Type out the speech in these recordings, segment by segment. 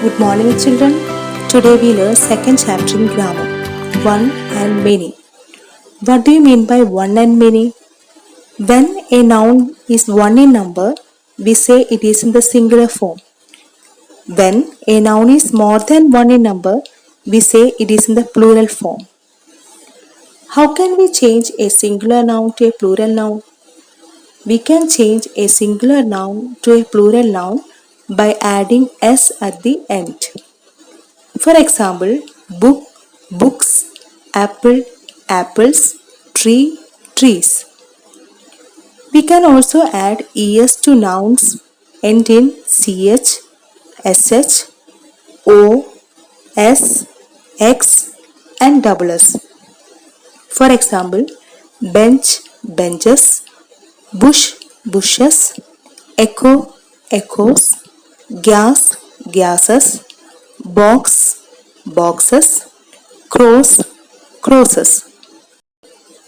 Good morning, children. Today we learn second chapter in grammar. One and many. What do you mean by one and many? When a noun is one in number, we say it is in the singular form. When a noun is more than one in number, we say it is in the plural form. How can we change a singular noun to a plural noun? We can change a singular noun to a plural noun by adding s at the end. For example, book, books, apple, apples, tree, trees. We can also add es to nouns end in ch, sh, o, s, x and double s. For example, bench, benches, bush, bushes, echo, echoes, gas, gases, box, boxes, cross, crosses.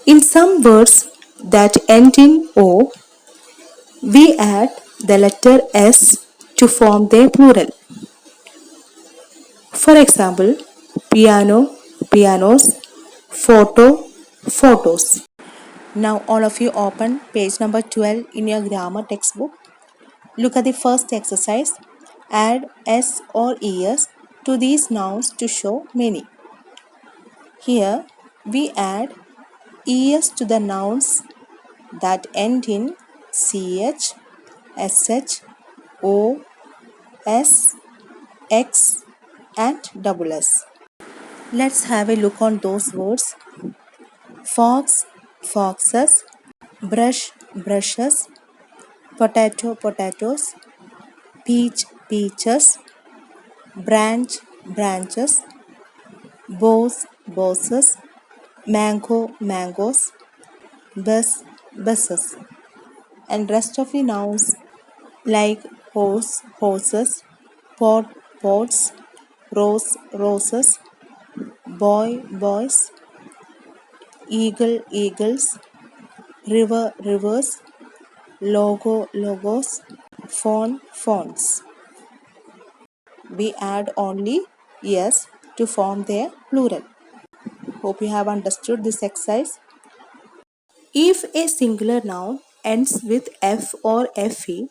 In some words that end in O, we add the letter S to form their plural. For example, piano, pianos, photo, photos. Now all of you open page number 12 in your grammar textbook. Look at the first exercise. Add S or ES to these nouns to show many. Here we add ES to the nouns that end in CH, SH, O, S, X and double S. Let's have a look on those words. Fox, foxes, brush, brushes, potato, potatoes, peach, peaches, branch, branches, boss, bosses, mango, mangoes, bus, buses, and rest of the nouns like horse, horses, pot, pots, rose, roses, boy, boys, eagle, eagles, river, rivers, logo, logos, phone, phones. We add only yes to form their plural. Hope you have understood this exercise. If a singular noun ends with F or FE,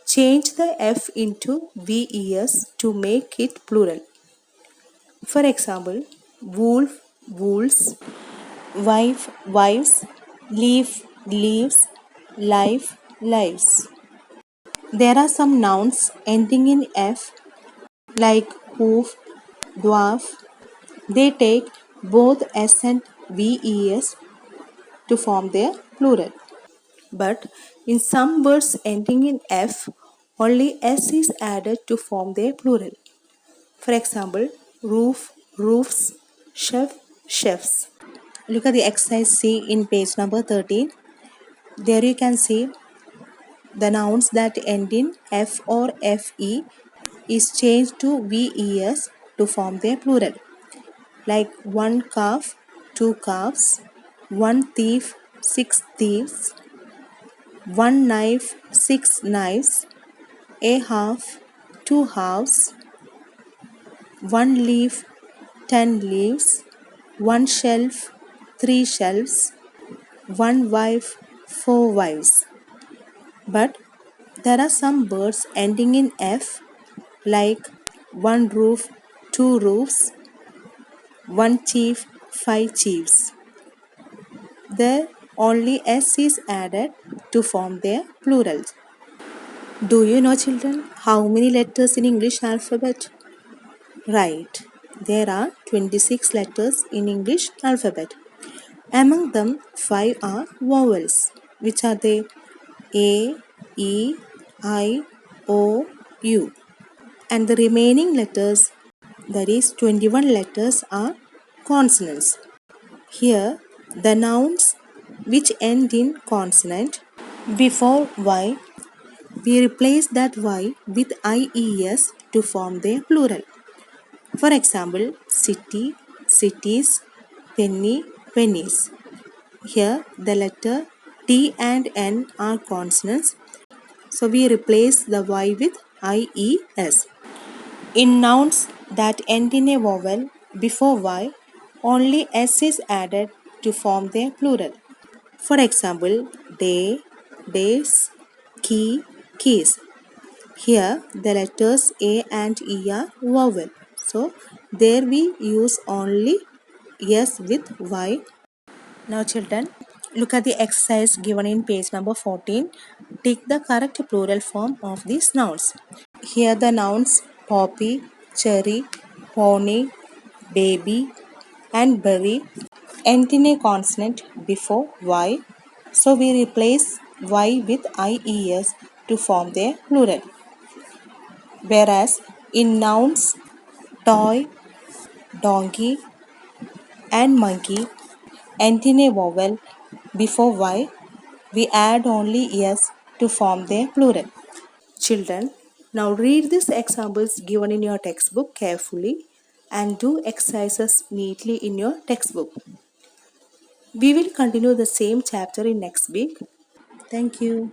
change the F into VES to make it plural. For example, wolf, wolves, wife, wives, leaf, leaves, life, lives. There are some nouns ending in F like hoof, dwarf. They take both S and VES to form their plural. But in some words ending in F, only S is added to form their plural. For example, roof, roofs, chef, chefs. Look at the exercise C in page number 13. There you can see the nouns that end in F or FE is changed to VES to form their plural. Like one calf, two calves, one thief, six thieves, one knife, six knives, a half, two halves, one leaf, 10 leaves, one shelf, three shelves, one wife, four wives. But there are some words ending in F like one roof, two roofs, one chief, five chiefs. There only S is added to form their plurals. Do you know, children, how many letters in English alphabet? Right, there are 26 letters in English alphabet. Among them, 5 are vowels. Which are they? A, E, I, O, U. And the remaining letters, that is 21 letters, are consonants. Here, the nouns which end in consonant before Y, we replace that Y with IES to form their plural. For example, city, cities, penny, pennies. Here, the letter T and N are consonants, so we replace the Y with IES. In nouns that end in a vowel before y, only s is added to form their plural. For example, day, days, key, keys. Here the letters A and E are vowel. So there we use only S with Y. Now children, look at the exercise given in page number 14. Take the correct plural form of these nouns. Here the nouns poppy, cherry, pony, baby and berry end in a consonant before Y. So we replace Y with IES to form their plural. Whereas in nouns toy, donkey and monkey end in a vowel before Y, we add only S to form their plural. Children, now read these examples given in your textbook carefully and do exercises neatly in your textbook. We will continue the same chapter in next week. Thank you.